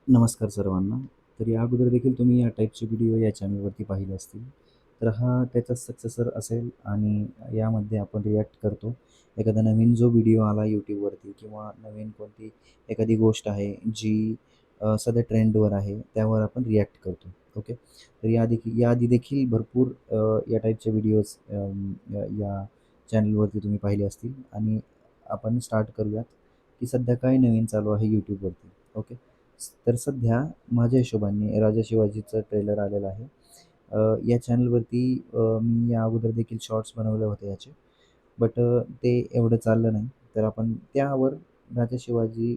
नमस्कार सर्वांना. तर या अगोदर देखील तुम्ही या टाईपचे व्हिडिओ या चॅनलवरती पाहिले असतील. तर हा त्याचा सक्सेसर असेल आणि यामध्ये आपण रिॲक्ट करतो. एखादा नवीन जो व्हिडिओ आला YouTubeवरती किंवा नवीन कोणती एखादी गोष्ट आहे जी सध्या ट्रेंडवर आहे, त्यावर आपण रिॲक्ट करतो. ओके. तर याआधी देखील भरपूर या टाईपचे व्हिडिओज या चॅनलवरती तुम्ही पाहिले असतील आणि आपण स्टार्ट करूयात, की सध्या काय नवीन चालू आहे YouTubeवरती. ओके. तर सध्या माझ्या हिशोबाने राजा शिवाजीचं ट्रेलर आलेलं आहे. या चॅनलवरती मी या अगोदर देखील शॉर्ट्स बनवले होते याचे. बट ते एवढं चाललं नाही. तर आपण त्यावर राजा शिवाजी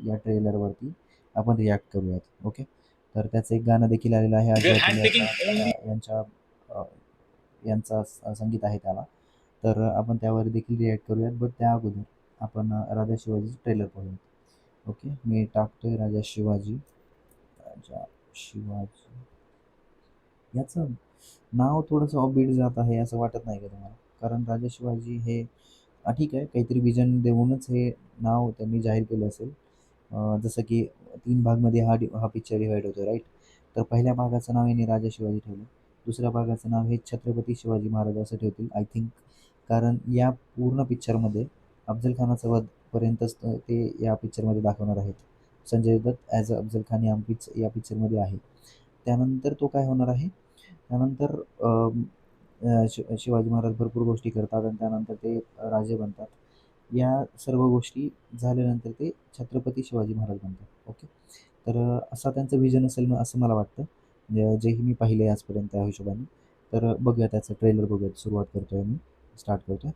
या ट्रेलरवरती आपण रिॲक्ट करूयात. ओके. तर त्याचं एक गाणं देखील आलेलं आहे. We're Ajay handpicking only. यांच्या अ, यांचा संगीत आहे त्याला. तर आपण त्यावर देखील रिॲक्ट करूयात. बट त्या अगोदर आपण राजा शिवाजीचं ट्रेलर पाहूयात. ओके. मी टाकतोय राजा शिवाजी. राजा शिवाजी. याचं नाव थोडंसं ऑफबीट जात आहे असं वाटत नाही का तुम्हाला? कारण राजा शिवाजी हे ठीक आहे, काहीतरी विजन देऊनच हे नाव त्यांनी जाहीर केलं असेल. जसं की 3 भागमध्ये हा पिक्चर डिव्हाईड होतो राईट. तर पहिल्या भागाचं नाव यांनी राजा शिवाजी ठेवलं. दुसऱ्या भागाचं नाव हे छत्रपती शिवाजी महाराज असं ठेवतील आय थिंक. कारण या पूर्ण पिक्चरमध्ये अफजल खानाचा वधपर्यंतच ते या पिक्चरमध्ये दाखवणार आहेत. संजय दत्त ॲज अ अफजल खान या पिक्चरमध्ये आहे. त्यानंतर तो काय होणार आहे? त्यानंतर शिवाजी महाराज भरपूर गोष्टी करतात आणि त्यानंतर ते राजे बनतात. या सर्व गोष्टी झाल्यानंतर ते छत्रपती शिवाजी महाराज बनतात. ओके. तर असा त्यांचं विजन असेल असं मला वाटतं. जेही मी पाहिले आजपर्यंत त्या हिशोबाने. तर बघूया त्याचं ट्रेलर बघूयात. सुरुवात करतोय मी. स्टार्ट करतोय.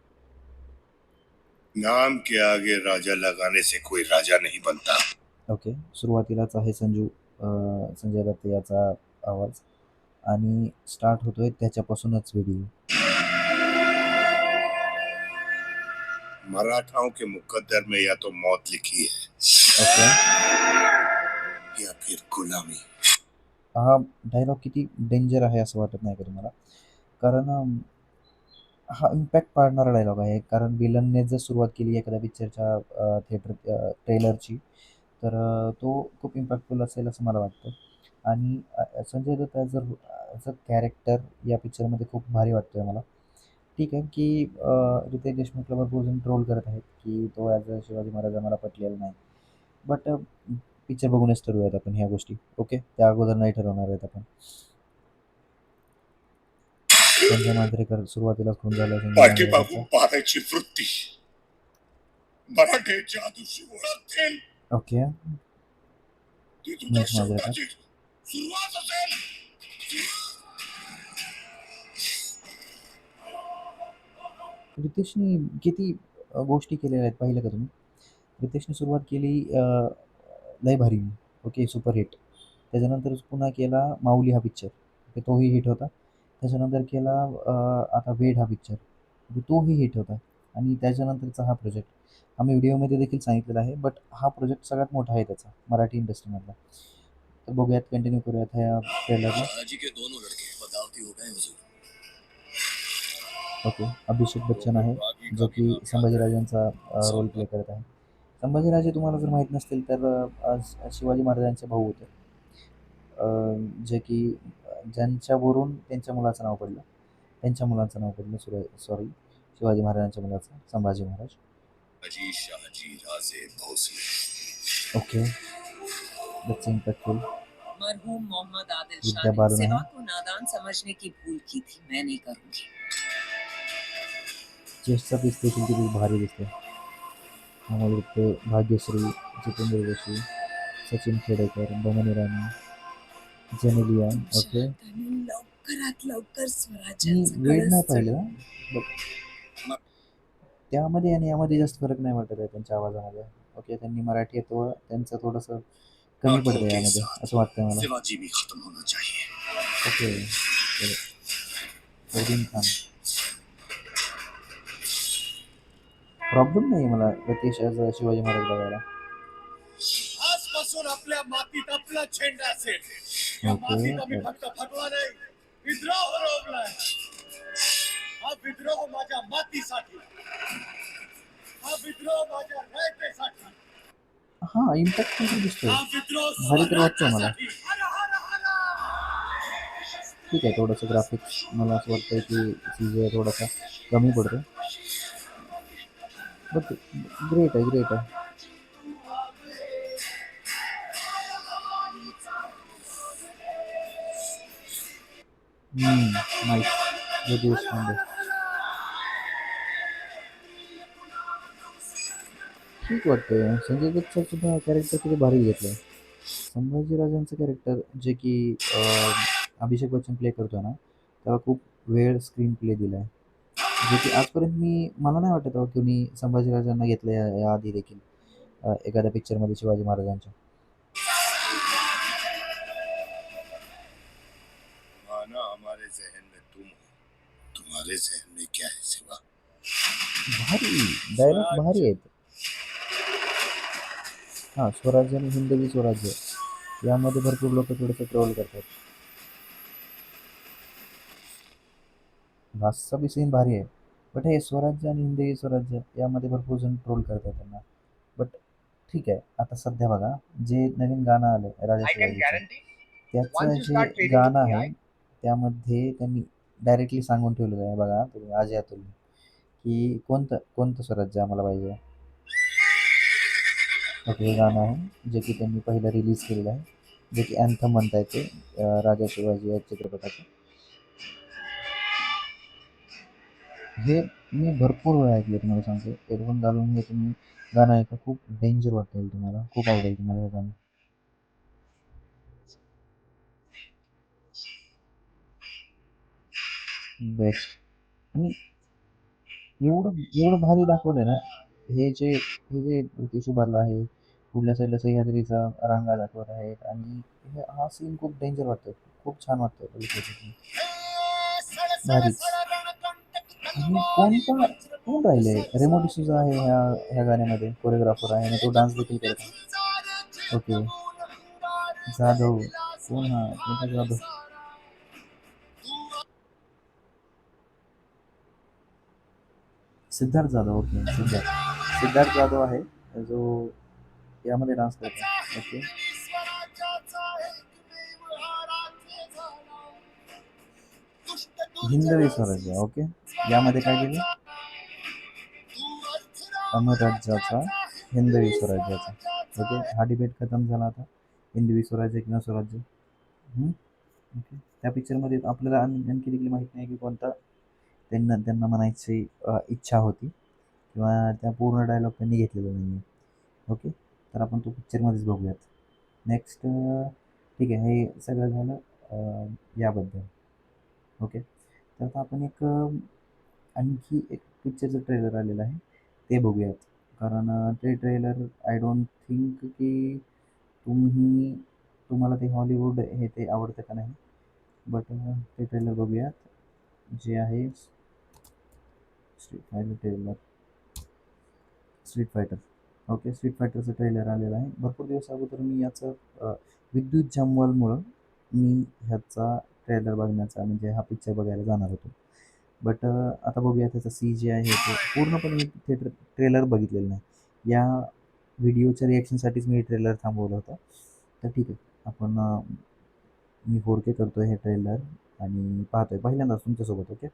नाम के आगे राजा लगाने से कोई राजा नहीं बनता. ओके. सुरुवातीलाच आहे संजय दत्त याचा आवाज आणि स्टार्ट होतोय त्याच्यापासूनच व्हिडिओ. मराठाओं के मुकद्दर में या तो मौत लिखी है ओके. या फिर गुलामी. हा डायलॉग किती डेंजर आहे असं वाटत नाही का तुम्हाला? कारण हा इम्पॅक्ट पाडणारा डायलॉग आहे. कारण विलनने जर सुरुवात केली एखाद्या पिक्चरच्या ट्रेलरची, तर तो खूप इम्पॅक्टफुल असेल असं मला वाटतं. आणि Sanjay Dutt as a character या पिक्चरमध्ये खूप भारी वाटतोय मला. ठीक आहे, की रितेश देशमुखला भरपूर जण ट्रोल करत आहेत, की तो ॲज अ शिवाजी महाराज आम्हाला पटलेला नाही. बट पिक्चर बघूनच ठरवूयात आपण ह्या गोष्टी. ओके. त्या अगोदर नाही ठरवणार आहेत आपण. संजय मांजरेकर सुरुवातीलाच खून झाला संजय पाठी मागून मांजरेकरचा. पाहण्याची वृत्ती मराठे जादूशी ओळखतील. ओके. ती तुझ्या महेश मांजरेकर. शब्दाची सुरुवात असेल. रितेशनी किती गोष्टी केलेल्या आहेत पाहिलं का तुम्ही? रितेशने सुरुवात केली लय भारी. ओके. सुपरहिट. त्याच्यानंतर पुन्हा केला माऊली हा पिक्चर. ओके. तोही हिट होता. त्याच्यानंतर केला आता वेड हा पिक्चर. ओके. तोही हिट होता. आणि त्याच्यानंतरचा हा प्रोजेक्ट. आम्ही व्हिडिओमध्ये देखील सांगितलेला आहे. बट हा प्रोजेक्ट सगळ्यात मोठा आहे त्याचा मराठी इंडस्ट्रीमधला. तर बघूयात कंटिन्यू करूयात ह्या ट्रेलरला. शहाजी के दोनों लड़के बगावती हो गए हुजूर. ओके. अभिषेक तो बच्चन फिर आहे, बागी का जो भी की नाम याद रहे. संभाजीराजांचा रोल प्ले करत आहे. संभाजीराजे तुम्हाला जर माहीत नसतील तर शिवाजी महाराजांचे भाऊ होते. अ, जे की ज्यांच्यावरून त्यांच्या मुलाचं नाव पडलं. त्यांच्या मुलाचं नाव पडलं सॉरी शिवाजी महाराजांच्या मुलाचं संभाजी महाराज. अजी Shahaji Raje Bhosale. Okay. That's impactful. मरहूम मोहम्मद आदिल शाह विद्या ने बालन सिवा आहे. को नादान समझने की भूल की थी, मैं नहीं करूंगी. चेस्टचा पीस देखील किती भारी दिसते. अमोल गुप्ते, भाग्यश्री, जितेंद्र जोशी, सचिन खेडेकर, बमन इराणी, जेनेलिया. तुमच्या ओके. हाताने लवकरात लवकर मी स्वराज्याचं वेड नाही कळस पाहिलं. चढवून बट त्यामध्ये आणि यामध्ये जास्त फरक नाही वाटत आहे त्यांच्या आवाजामध्ये. ओके. त्यांनी मराठी येतो त्यांचं थोडंसं कमी मराठों पडतं के यामध्ये साथ असं वाटतंय मला. शिवाजी भी खत्म होना चाहिए. ओके. फरदीन खान. प्रॉब्लेम नाही मला रितेश ॲज अ शिवाजी महाराज बघायला. आजपासून आपल्या मातीत आपला झेंडा असेल. या ओके. मातीत आम्ही फक्त भगवा नाही, विद्रोह रोवलाय. हा विद्रोह माझ्या मातीसाठी, हा विद्रोह माझ्या रयतेसाठी. हां, इम्पॅक्ट पण दिसतोय. हा विद्रोह भारी तर वाटतंय मला. स्वराज्यासाठी. हर हर हर. ठीक आहे, थोडंसं ग्राफिक्स मला असं वाटतंय की CGI थोडासा कमी पडतो. बट ग्रेट आहे, ग्रेट आहे. नाईस. Very responded. ठीक वाटतंय. संजय दत्तचं सुद्धा कॅरेक्टर किती भारी घेतलं आहे. संभाजीराजांचं कॅरेक्टर जे की अभिषेक बच्चन प्ले करतो ना, त्याला खूप वेळ स्क्रीन प्ले दिला आहे. जे की आजपर्यंत मला नाही वाटत कोणी संभाजीराजांना घेतलं या आधी देखील एखाद्या पिक्चरमध्ये शिवाजी महाराजांच्या. माना हमारे जहन में तुम हो, तुम्हारे जहन में क्या है सिवा. भारी डायलॉग भारी आहेत. हां, स्वराज्य आणि हिंदवी स्वराज्य यामध्ये भरपूर लोक थोडंसं ट्रोल करतात. लास्टचा बी सीन भारी आहे. बट हे स्वराज्य आणि हिंदवी स्वराज्य यामध्ये भरपूर जण ट्रोल करतात त्यांना. बट ठीक आहे. आता सध्या बघा जे नवीन गाणं आलं राजा शिवाजीचं, त्याचं जे गाणं आहे त्यामध्ये त्यांनी डायरेक्टली सांगून ठेवलेलं आहे बघा तुम्ही अजय अतुलने, की कोणतं कोणतं स्वराज्य आम्हाला पाहिजे. ओके, हे गाणं आहे जे की त्यांनी पहिलं रिलीज केलेलं आहे, जे की अँथम म्हणता येते राजा शिवाजी या चित्रपटाचं. हे मी भरपूर वेळा ऐकले, तुम्हाला सांगतो. एअरफोन घालून हे तुम्ही गाणं ऐका, खूप डेंजर वाटेल तुम्हाला, खूप आवडेल तुम्हाला हे गाणं. बेस्ट. आणि एवढं एवढं भारी दाखवलं ना. हे जे ब्रिटिश उभारलं आहे, पुढल्या साईडला सह्याद्रीचा रांगा दाखवत आहेत आणि हा सीन खूप डेंजर वाटतो, खूप छान वाटतं बघितलं. भारीच. आणि कोण राहिले, रेमो डिसूजा आहे ह्या गाण्यामध्ये कोरिओग्राफर आहे आणि तो डान्स देखील करत आहे. ओके, जाधव कोण, हा कोणता जाधव. सिद्धार्थ जाधव. ओके, सिद्धार्थ जाधव आहे जो यामध्ये डान्स करतो. ओके, हिंदवी स्वराज्य. ओके, यामध्ये काय केलं, अमर राज्याचा हिंदवी स्वराज्याचा. ओके, हा डिबेट खतम झाला आता, हिंदवी स्वराज्य किंवा स्वराज्य. ओके, त्या पिक्चरमध्ये आपल्याला आणखी देखील माहीत नाही की कोणता त्यांना म्हणायची इच्छा होती किंवा त्या पूर्ण डायलॉग त्यांनी घेतलेला नाही आहे. ओके, तर आपण तो पिक्चरमध्येच बघूयात. नेक्स्ट, ठीक आहे, हे सगळं झालं याबद्दल. ओके, तर आता आपण आणखी एक पिक्चरचं ट्रेलर आलेलं आहे, ते बघूयात. कारण ते ट्रेलर आय डोंट थिंक की तुम्हाला ते हॉलिवूड हे ते आवडतं का नाही. बट ते ट्रेलर बघूयात, जे आहे स्ट्रीट फायटर. ओके, स्ट्रीट फायटरचं ट्रेलर आलेलं आहे. भरपूर दिवस अगोदर मी याचं विद्युत जामवालमुळं मी ह्याचा ट्रेलर बघण्याचा म्हणजे हा पिक्चर बघायला जाणार होतो. बट आता बघूया त्याचा CGI आहे ते पूर्णपणे ट्रेलर बघितलेलं नाही. या व्हिडिओच्या रिॲक्शनसाठीच मी ट्रेलर थांबवलं होतं. तर ठीक आहे, आपण मी 4K करतो हे ट्रेलर आणि पाहतोय पहिल्यांदाच तुमच्यासोबत. ओके,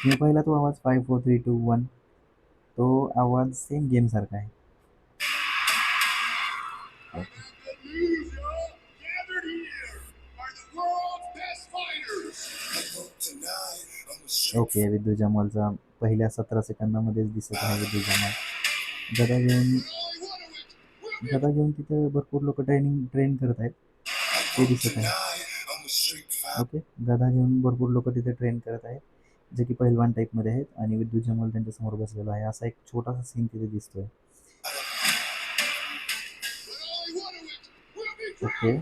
मी पहिला तो आवाज 5 4 3 2 1, तो आवाज सेम गेमसारखा आहे. ओके, विद्युत जमालचा पहिल्या 17 सेकंदामध्येच दिसत आहे विद्युत जमाल गदा घेऊन तिथे भरपूर लोक ट्रेन करत आहेत, ते दिसत आहे. ओके, गदा घेऊन भरपूर लोक तिथे ट्रेन करत आहेत, जे की पहिलवान टाईपमध्ये आहेत आणि विद्युत जमाल त्यांच्या समोर बसलेला आहे. असा एक छोटासा सीन तिथे दिसतोय. ओके,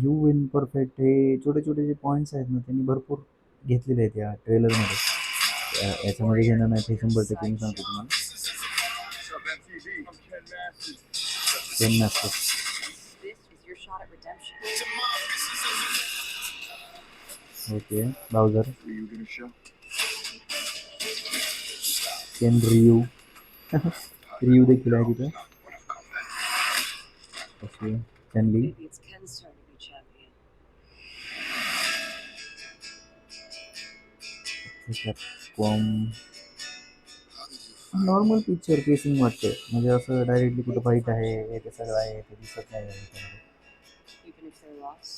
यू विन परफेक्ट, हे छोटे छोटे जे पॉईंट्स आहेत ना त्यांनी भरपूर घेतलेले आहेत या ट्रेलरमध्ये. याच्यामध्ये घेणं नाही ते 100% मी सांगतो तुम्हाला. पेन नसतो. This is your shot at redemption. Okay Bowser Are you gonna show? Ken Ryu Ryu देखील आहे तिथं. Okay Chun Li Maybe it's Ken's turn to be champion. Normal picture pacing वाटतं म्हणजे असं डायरेक्टली कुठं फाईट आहे हे ते सगळं आहे ते दिसत नाही त्याच्यामध्ये. Even if they're lost.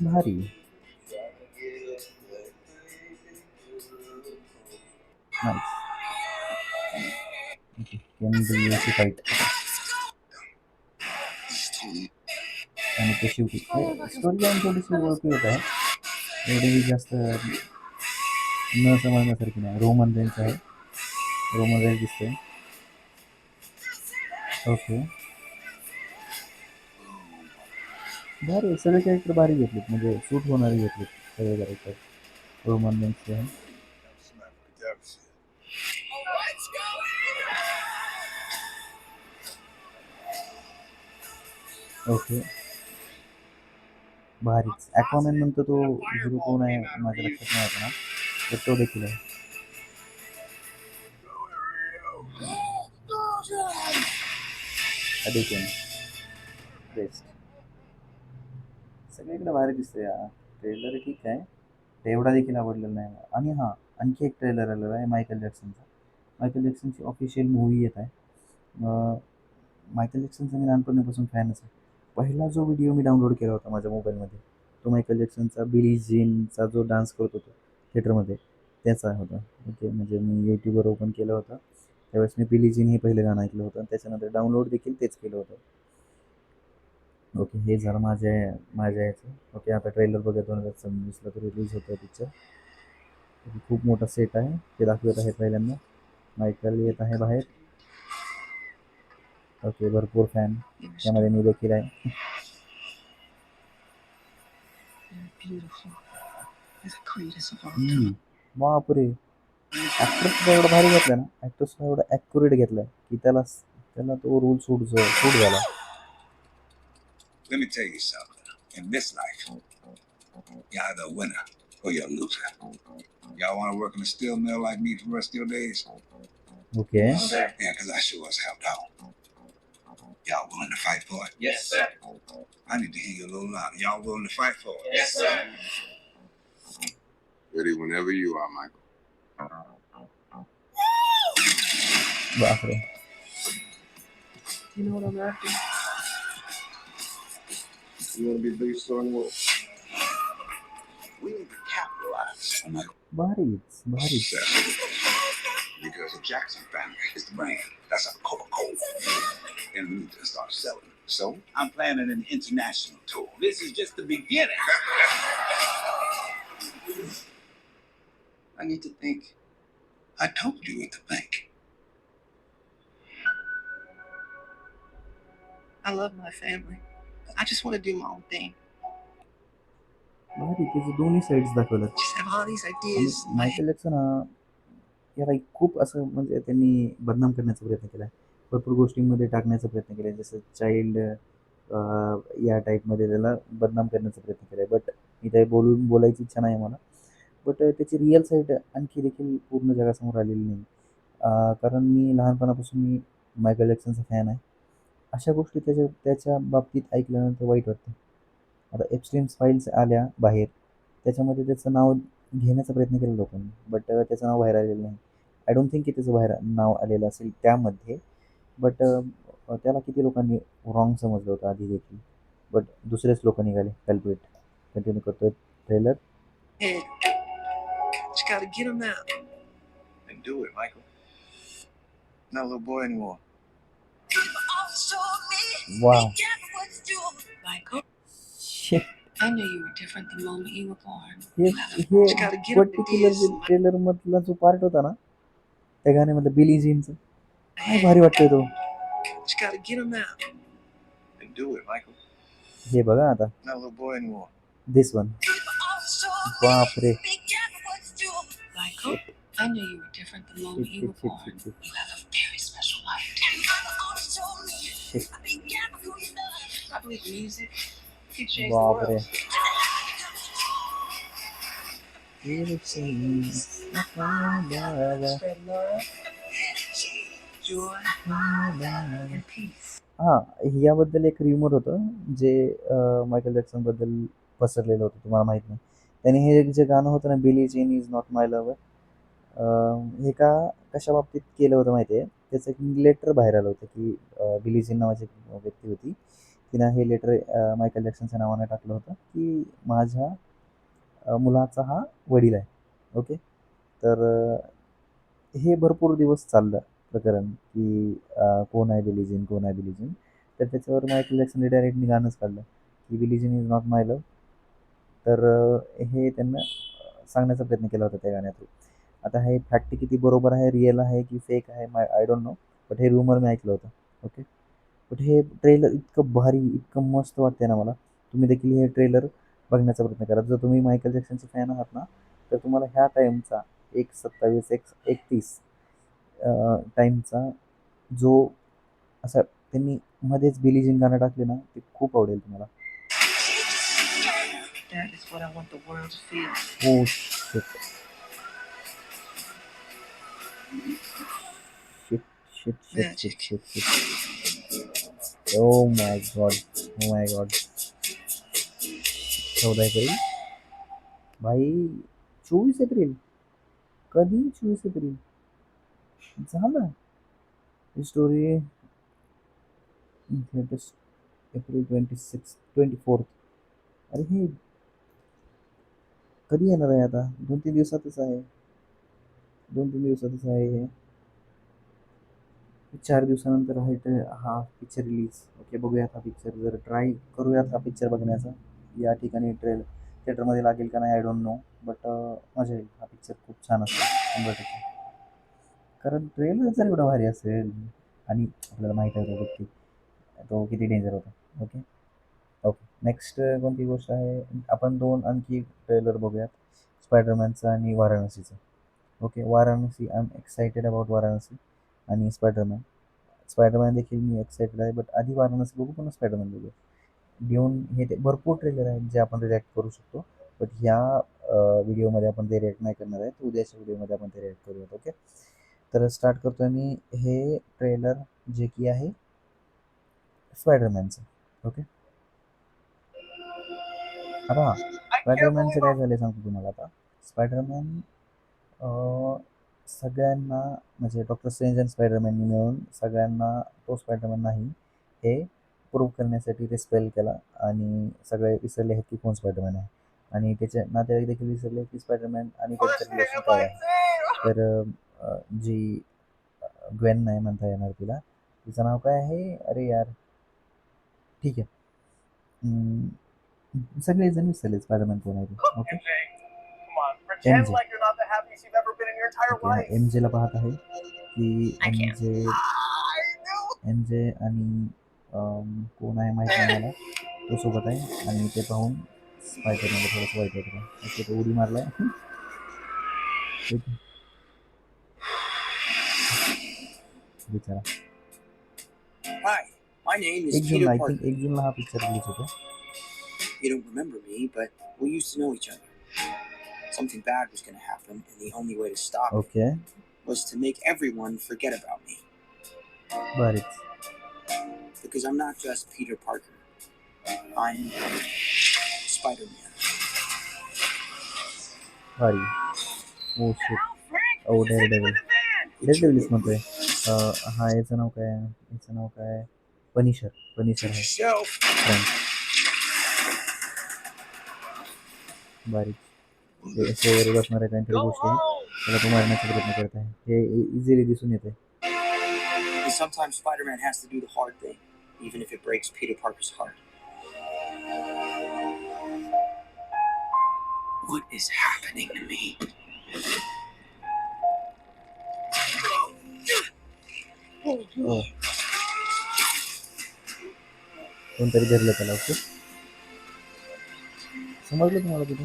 भारी नाईस. ओके केंद्रीयची फाईट आणि ते शेवटी स्टोरी लाईन थोडीशी ओळखू येत आहे एवढी जास्त न समजण्यासारखी नाही. रोमन रेंज आहे रोमन रेंज दिसतंय. ओके भारी सगळे कॅरेक्टर भारी घेतलेत म्हणजे सूट होणारे घेतलेत सगळे कॅरेक्टर. रोमन रेंजचे आहे. ओके भारीच. ॲक्वामॅन नंतर तो हिरो कोण आहे माझ्या लक्षात नाही आता ना तर तो देखील आहे. देखील बेस्ट सगळीकडे भारी दिसतंय. ट्रेलर ठीक आहे एवढा देखील आवडलेला नाही. आणि हां आणखी एक ट्रेलर आलेला आहे मायकल जॅक्सनचा. मायकल जॅक्सनची ऑफिशियल मूव्ही येत आहे. मायकल जॅक्सनचा मी लहानपणापासून फॅनच आहे. पहिला जो व्हिडिओ मी डाउनलोड केला होता माझ्या मोबाईलमध्ये तो मायकल जॅक्सनचा बिली जीनचा जो डान्स करत होतो थिएटरमध्ये त्याचा होता. ओके म्हणजे मी यूट्यूबवर ओपन केलं होतं त्यावेळेस मी बिली जीन हे पहिलं गाणं ऐकलं होतं आणि त्याच्यानंतर डाउनलोड देखील तेच केलं होतं. ओके हे झालं माझ्या याचं. ओके आता ट्रेलर बघा 2026ला तो रिलीज होतो पिक्चर. खूप मोठा सेट आहे ते दाखवत आहे पहिल्यांदा. मायकल येत आहे बाहेर. ओके भरपूर फॅन त्यामध्ये मी देखील आहे. Beautiful. You're the greatest of all time. बापरे ॲक्टर सुद्धा एवढा भारी घेतला ना. ॲक्टर सुद्धा एवढा ॲक्युरेट घेतला की त्याला तो रोल सूट झाला. Let me tell you something. In this life, you're either a winner or you're a loser. Y'all want to work in a steel mill like me for the rest of your days? Okay Yeah, because I sure as hell don't. Y'all willing to fight for it? Yes, sir. I need to hear you a little louder. Y'all willing to fight for it? Yes, sir. Ready whenever you are, Michael. बापरे You know what I'm after? You want to be the biggest star in the world? We need to capitalize on that भारीच success. Because the Jackson family is the brand. That's a Coca-Cola. And we need to start selling. So, I'm planning an international tour. This is just the beginning. I need to think. I told you what to think. I love my family. I just want to do my own thing. भारी त्याचे दोन्ही sides दाखवल्यात. Just have all these आणि ideas. in my head. Michael Jackson हा याला खूप असं म्हणजे त्यांनी बदनाम करण्याचा प्रयत्न केला आहे. भरपूर गोष्टींमध्ये टाकण्याचा प्रयत्न केला आहे जसं चाइल्ड या टाईपमध्ये त्याला बदनाम करण्याचा प्रयत्न केला आहे. बट इथे बोलायची इच्छा नाही मला. बट त्याची रिअल साईड आणखी देखील पूर्ण जगासमोर आलेली नाही. कारण मी लहानपणापासून मायकल जॅक्सनचा फॅन आहे. अशा गोष्टी त्याच्या बाबतीत ऐकल्यानंतर वाईट वाटतं. आता एप्स्टीन्स फाईल्स आल्या बाहेर त्याच्यामध्ये त्याचं नाव घेण्याचा प्रयत्न केला लोकांनी बट त्याचं नाव बाहेर आलेलं नाही. आय डोंट थिंक की त्याचं बाहेर नाव आलेलं असेल त्यामध्ये. बट त्याला किती लोकांनी रॉंग समजलं होतं आधी देखील. बट दुसरेच लोक निघाले कल्प्रिट. कंटिन्यू करतोय trailer. Head. Just gotta get them out. Then do it, Michael. Not a little boy anymore. Wow Michael, I knew you were different the moment you were born. हे particular जे trailer मधला जो part होता ना त्या गाण्यामधलं बिली जीनचं काय भारी वाटतंय तो. Just gotta get them out. Then do it, Michael. हे बघा आता Not a little boy anymore. This one. बापरे Michael, I knew you were different the moment you were born. you have a very With music, you change the बापरे. world. Spread love, joy, and peace. हां, याबद्दल एक rumour होतं जे Michael जॅक्सनबद्दल पसरलेलं होतं, तुम्हाला माहीत नाही. त्याने हे जे गाणं होतं ना, Billie Jean is not my lover, हे कशा बाबतीत केलं होतं माहिती आहे? त्याचं एक लेटर बाहेर आलं होतं की बिली जीन नावाची एक व्यक्ती होती. तिनं हे लेटर मायकेल जॅक्सनच्या नावाने टाकलं होतं की माझ्या मुलाचा हा वडील आहे. ओके. तर हे भरपूर दिवस चाललं प्रकरण की कोण आहे बिली जीन, कोण आहे बिली जीन. तर त्याच्यावर मायकेल जॅक्सनने डायरेक्टली गाणंच काढलं की Billie Jean is not my love. तर हे त्यांना सांगण्याचा प्रयत्न केला होता त्या गाण्यातून. आता हे फॅक्ट किती बरोबर आहे, रिअल आहे की फेक आहे, आय डोंट नो. बट हे रूमर मी ऐकलं होतं. ओके. बट हे ट्रेलर इतकं भारी, इतकं मस्त वाटते ना मला. तुम्ही देखील हे ट्रेलर बघण्याचा प्रयत्न करा. जर तुम्ही मायकेल जॅक्सनचे फॅन आहात ना, तर तुम्हाला ह्या टाईमचा 1:27 1:31 टाईमचा जो असा त्यांनी मध्येच बिली जीन गाणं टाकले ना, ते खूप आवडेल तुम्हाला. That is what I want the world to feel. Oh shit. Shit shit shit shit Magic. Shit shit. Oh my God, oh my God. 14 April भाई, 24 एप्रिल. कधी 24 एप्रिल झालं स्टोरी. एप्रिल 26 24. अरे हे कधी येणार आहे आता? 2-3 दिवसातच आहे. 2-3 दिवसातच आहे हे. 4 दिवसानंतर आहे ते हा पिक्चर रिलीज. ओके, बघूयात हा पिक्चर. जर ट्राय करूयात हा पिक्चर बघण्याचा. या ठिकाणी थिएटरमध्ये लागेल का नाही, आय डोंट नो. बट मजा येईल. हा पिक्चर खूप छान असेल 100%. कारण ट्रेलर जर एवढा भारी असेल आणि आपल्याला माहीत आहे तो व्यक्ती, तो किती डेंजर होता. ओके. ओके. नेक्स्ट कोणती गोष्ट आहे? आपण 2 आणखी ट्रेलर बघूयात. स्पायडरमॅनचं आणि वाराणसीचं. Okay. Varanasi, I am excited about Varanasi आणि स्पायडरमॅन देखील मी एक्सायटेड आहे. बट आधी वाराणसी बघू, पुन्हा स्पायडरमॅन बघू. घेऊन हे ते भरपूर ट्रेलर आहेत जे आपण रिॲक्ट करू शकतो. बट ह्या व्हिडिओमध्ये आपण ते रिॲक्ट नाही करणार आहे. उद्याच्या व्हिडिओमध्ये आपण ते रिॲक्ट करूयात. ओके. तर स्टार्ट करतो आहे मी हे ट्रेलर जे की आहे स्पायडरमॅनचं. ओके. आता स्पायडरमॅनचं काय झालं सांगतो तुम्हाला. आता स्पायडरमॅन सगळ्यांना म्हणजे डॉक्टर स्ट्रेंज आणि स्पायडरमॅननी मिळून सगळ्यांना तो स्पायडरमॅन नाही हे प्रूव्ह करण्यासाठी ते स्पेल केला आणि सगळे विसरले आहेत की कोण स्पायडरमॅन आहे. आणि त्याचे नातेवाईक देखील विसरले की स्पायडरमॅन आणि त्यांचं रिलेशन काय आहे. तर जी ग्वेन नाही म्हणता येणार तिला, तिचं नाव काय आहे? अरे यार, ठीक आहे. सगळेजण विसरले स्पायडरमॅन कोण आहे ते. Okay. M J. Okay, M जेला पाहत आहे की एम जे आणि कोण आहे माहीत नाही मला, तो सोबत आहे. आणि ते पाहून स्पायडरमॅनला थोडंसं वाईट वाटतं. ओके, तो उडी मारलाय. बिचारा. Hi, my name is 1 Peter जूनला, आय थिंक Parker. 1 जूनला हा पिक्चर रिलीज होतो. You don't remember me, but we used to know each other. Something bad was going to happen, and the only way to stop okay. it was to make everyone forget about me. बरेच. Because I'm not just Peter Parker. I'm Spider-Man. भारी. Oh shit. Oh Daredevil. What's your डेअरडेव्हिलच name? म्हणतोय. हा, याचं नाव काय आहे? याचं नाव काय? पनिशर. पनिशर Suit आहे. yourself. फ्रँक. बारीक. ते शेजारी बसणाऱ्या काहीतरी गोष्टी आहेत, त्याला तो मारण्याचा प्रयत्न करत आहे. हे इझिली दिसून येते. And sometimes Spider-Man has to do the hard thing, even if it breaks Peter Parker's heart. What is happening to me? हो. कोणतरी धरलं त्याला. ओके. समजलं तुम्हाला कुठे?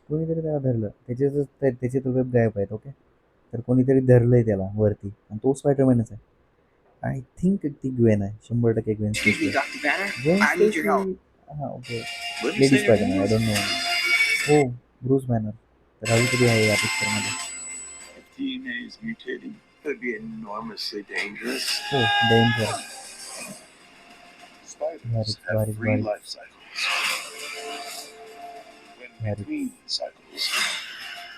कोणीतरी त्याला धरलं. त्याचे तो वेब गायब आहेत. ओके. तर कोणीतरी धरलंय त्याला वरती आणि तो स्पायडरमॅनच आहे. आय थिंक ती ग्वेन आहे, 100% ग्वेन Excuse me, स्टेसी आहे. Dr. Banner. Gwen I need your help. Stacy हां, okay. What did you lady say your name Spiderman, I was? Don't know. हो, ब्रूस बॅनर. तर हा कधी आहे या पिक्चरमध्ये. If DNA is mutating, could be enormously dangerous. हो, danger. Spiders have Varys, three Varys. life cycles. When Varys. between cycles,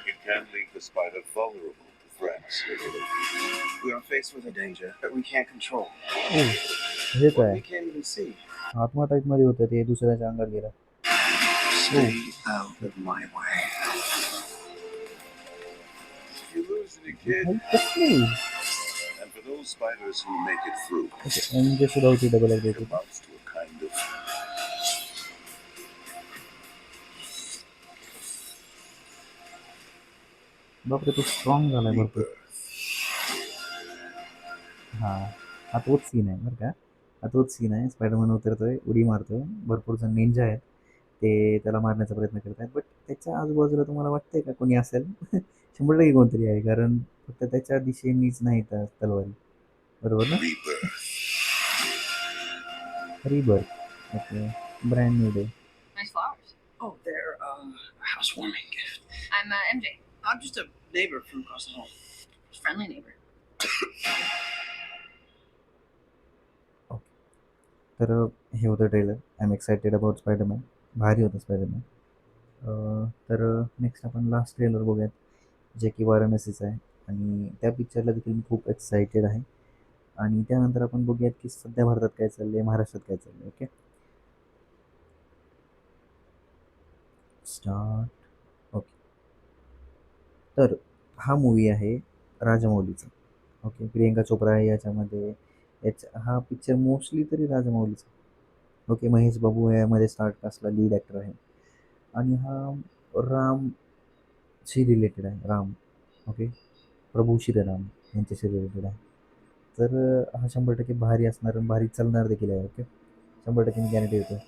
it can leave the spider vulnerable to threats. We are faced with a danger that we can't control. ओ, हे What काय we can't even see. आत्मा टाईपमध्ये होतं ते दुसऱ्याच्या अंगात गेलं. Stay out of my way. You lose a kid, हे कसली? and for those spiders who make it through, okay, MG सुद्धा होती double it ॲग्रेटिव्ह. amounts to a kind of बापरे, तो स्ट्रॉंग झालाय भरपूर. rebirth. हां, हा तोच सीन आहे बरं का. हा तोच सीन आहे. स्पायडरमॅन उतरतोय, उडी मारतोय. भरपूर जण निंजा आहेत. ते त्याला मारण्याचा प्रयत्न करत आहेत. बट त्याच्या आजूबाजूला तुम्हाला वाटतंय का कोणी असेल? 100% कोणतरी आहे. कारण फक्त त्याच्या दिशेनीच नाही तर तलवारी. बरोबर ना? Rebirth. Rebirth. Okay. Brand new day. Nice flowers. Oh, they're a housewarming gift. I'm MJ. I'm just a neighbor from across the hall. Friendly neighbor. तर हे होतं trailer. I am excited about Spiderman. भारी होतं Spiderman. तर next आपण last trailer बघूयात, जे की वाराणसीचं आहे. आणि त्या पिक्चरला देखील मी खूप एक्सायटेड आहे. आणि त्यानंतर आपण बघूयात की सध्या भारतात काय चाललं आहे, महाराष्ट्रात काय चाललं आहे. Okay, start. ओके, तर हा मूवी आहे राजमौलीचा. ओके, प्रियंका चोप्रा आहे याच्यामध्ये. हा पिक्चर मोस्टली तरी राजमौलीचा. ओके, महेश बाबू यामध्ये स्टार्ट कास्टला लीड ॲक्टर आहे. आणि हा रामशी रिलेटेड आहे. राम, ओके, प्रभू श्रीराम यांच्याशी रिलेटेड आहे. तर हा 100% भारी असणार आणि भारी चालणार देखील आहे. ओके, 100% मी गॅरंटी देतो.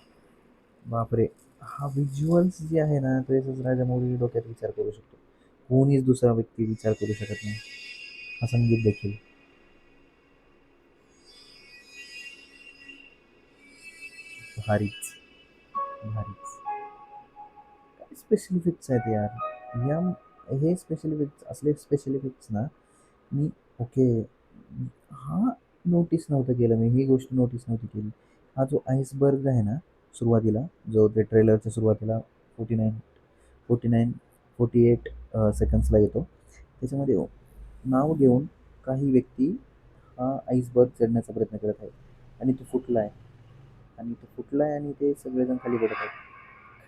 बापरे, हा व्हिज्युअल्स जे आहे ना, त्याचाच राजामौली डोक्यात विचार करू शकतो. कोणीच दुसरा व्यक्ती विचार करू शकत नाही. हा संगीत देखील भारीच भारीच. काय स्पेशल इफेक्ट्स आहेत यार या. हे स्पेशल इफेक्ट्स असले स्पेशल इफेक्ट्स ना, मी ओके, हा नोटीस नव्हतं केलं मी, ही गोष्ट नोटीस नव्हती केली. हा जो आईसबर्ग आहे ना सुरुवातीला, जो ते ट्रेलरच्या सुरुवातीला 48 सेकंड्सला येतो, त्याच्यामध्ये नाव घेऊन काही व्यक्ती हा आईसबर्ग चढण्याचा प्रयत्न करत आहेत. आणि तो फुटला आहे. आणि ते सगळेजण खाली पडत आहेत.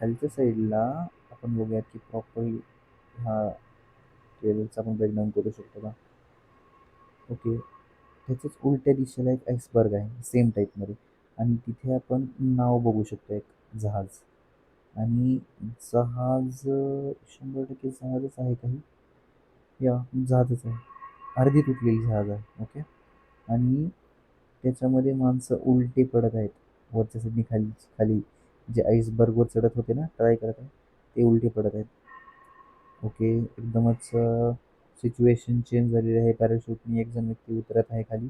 खालच्या साईडला आपण बघूयात की प्रॉपरली हा ट्रेलरचा आपण ब्रेकडाऊन करू शकतो का. ओके, त्याच्याच उलट्या दिशेला एक आईसबर्ग आहे सेम टाईपमध्ये. आणि तिथे आपण नाव बघू शकतो, एक जहाज. आणि जहाज 100% जहाजच आहे काही. या जहाजच आहे, अर्धी तुटलेली जहाज आहे. ओके, आणि त्याच्यामध्ये माणसं उलटी पडत आहेत. वरच्या साईडनी खाली खाली जे आईसबर्गवर चढत होते ना, ट्राय करत आहे, ते उलटे पडत आहेत. ओके, एकदमच सिच्युएशन चेंज झालेली आहे. पॅराशूटनी एक जण व्यक्ती उतरत आहे खाली.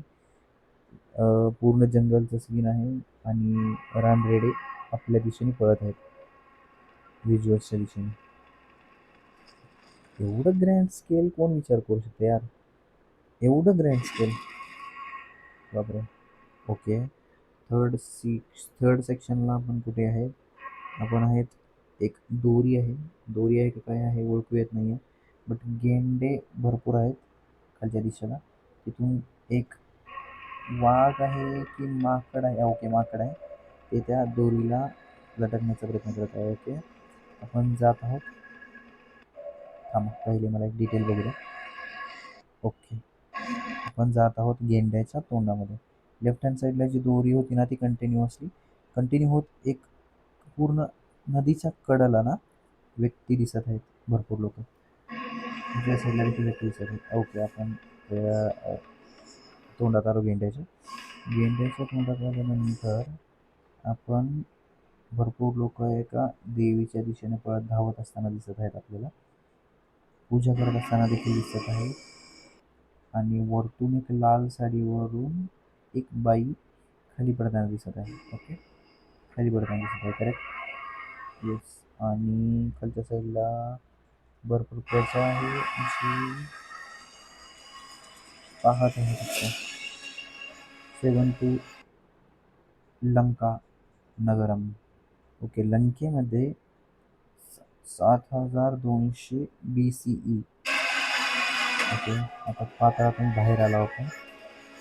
पूर्ण जंगलचं सीन आहे आणि रानरेडे आपल्या दिशेने पळत आहेत, व्हिज्युअल्सच्या दिशेने. एवढं ग्रँड स्केल कोण विचार करू शकते यार, एवढं ग्रँड स्केल. बापरे. ओके, थर्ड सेक्शनला आपण कुठे आहे, आपण आहेत एक दोरी आहे की काय आहे ओळखू येत नाही आहे. बट गेंडे भरपूर आहेत खालच्या दिशेला. तिथून एक वाघ आहे की माकड आहे, ओके माकड आहे, ते त्या दोरीला लटकण्याचा प्रयत्न करत आहे. ओके, आपण जात आहोत. थांबा, पहिले मला एक डिटेल बघू द्या. ओके, आपण जात आहोत गेंड्याच्या तोंडामध्ये. लेफ्ट हँड साईडला जी दोरी होती ना, ती कंटिन्यू होत एक पूर्ण नदीच्या कडेला ना व्यक्ती दिसत आहेत, भरपूर लोक. दुसऱ्या साईडला देखील व्यक्ती दिसत आहेत. ओके, आपण तोंडात आलो गेंड्याच्या तोंडात आल्यानंतर आपण भरपूर लोक एका देवीच्या दिशेने पळत धावत असताना दिसत आहेत आपल्याला. पूजा करत असताना देखील दिसत आहे. आणि वरतून एक लाल साडीवरून एक बाई खाली पडताना दिसत आहे. ओके, खाली पडताना दिसत आहे. करेक्ट. येस. आणि खालच्या साईडला भरपूर त्वचा आहे जी पाहत आहे फक्त. 7 to लंका नगरम. ओके, लंकेमध्ये 7200 BCE. ओके, आता पाताळातून बाहेर आला आपण.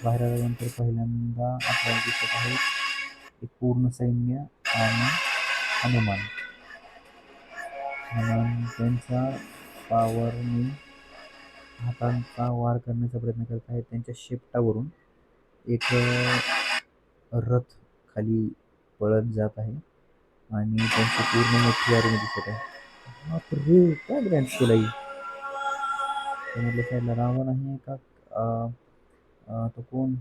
बाहेर आल्यानंतर पहिल्यांदा आपल्याला दिसत आहे एक पूर्ण सैन्य आणि हनुमान. त्यांच्या पावरने हातांचा वार करण्याचा प्रयत्न करत आहेत. त्यांच्या शेपटावरून एक रथ खाली पळत जात आहे आणि त्यांची पूर्ण मोठी आर्मी दिसत आहे. बापरे, काय ग्रँड स्केल आहे. त्यामधल्या साईडला रावण आहे का तो कोण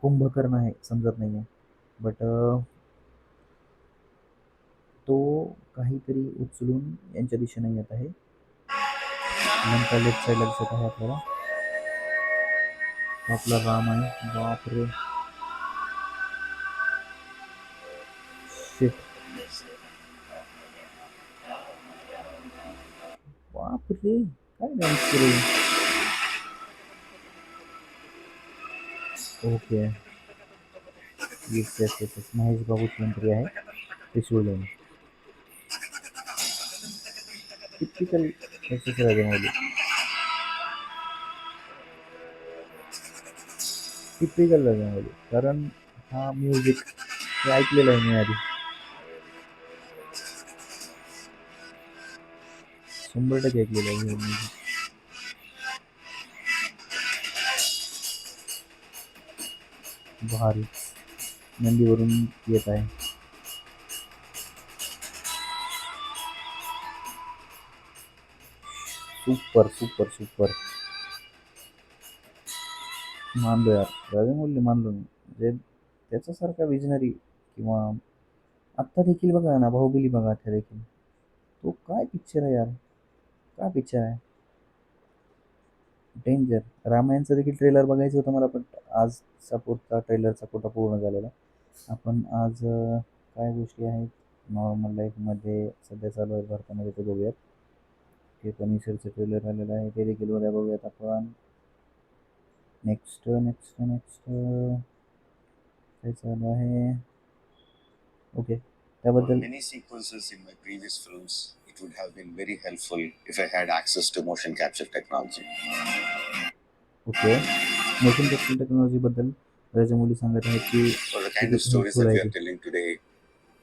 कुंभकर्ण आहे समजत नाही आहे. बट तो काहीतरी उचलून यांच्या दिशेने येत आहे. लंका लेफ्ट साईडला दिसत आहे आपल्याला. आपला राम आहे. बापरे, शिट, बापरे, काय डान्स केले. Okay, yes yes yes yes. Mahesh बाबूची एंट्री आहे trishul. Typical S Rajamouli. Typical Rajamouli, कारण हा म्युझिक हे ऐकलेलं आहे मी आधी. 100% ऐकलेलं आहे हे म्युझिक. भारी. नंदीवरून येत आहे. Super super super. मानलो यार, राजामौली मानलो मी. म्हणजे त्याच्यासारखा विजनरी किंवा आत्ता देखील बघा ना, बाहुबली बघा आत्ता देखील. तो काय पिक्चर आहे यार, काय पिक्चर आहे. डेंजर. रामायणचं देखील ट्रेलर बघायचं होतं मला, पण आजचा पुरता ट्रेलरचा कोटा पूर्ण झालेला. आपण आज काय गोष्टी आहेत नॉर्मल लाईफमध्ये सध्या चालू आहे भारतामध्ये ते बघूयात. ते पनिशरचं ट्रेलर आलेलं आहे, ते देखील उद्या बघूयात आपण. नेक्स्ट नेक्स्ट नेक्स्ट काय चालू आहे. ओके, त्याबद्दल Many sequences in my previous films, it would have been very helpful if I had access to motion capture technology. Okay, motion capture टेक्नॉलॉजीबद्दल राजामौली सांगत आहेत की For the kind of stories that we are telling today,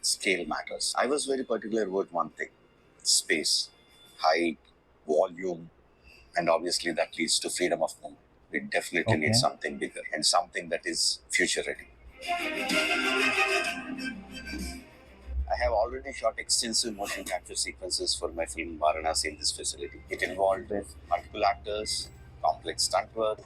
scale matters. I was very particular about one thing: space, height, volume, and obviously that leads to freedom of movement. We definitely need Okay. something bigger and something that is future ready. I have already shot extensive motion capture sequences for my film Varanasi in this facility. It involved multiple actors, complex stunt work.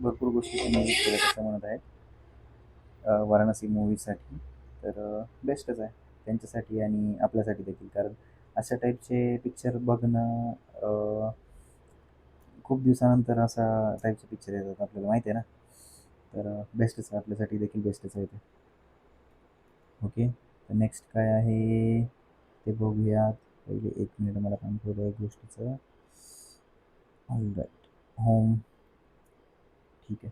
भरपूर गोष्टी नियोजित केल्या असं म्हणत आहेत वाराणसी मूवीसाठी. तर बेस्टच आहे त्यांच्यासाठी आणि आपल्यासाठी देखील, कारण अशा टाईपचे पिक्चर बघणं खूप दिवसानंतर असा टाईपचे पिक्चर येतात आपल्याला माहिती आहे ना. तर बेस्टच आहे आपल्यासाठी देखील, बेस्टच आहे ते. ओके, तर नेक्स्ट काय आहे ते बघूयात. पहिले 1 मिनिट मला काम करू एक गोष्टीचं. All right, home. ठीक आहे,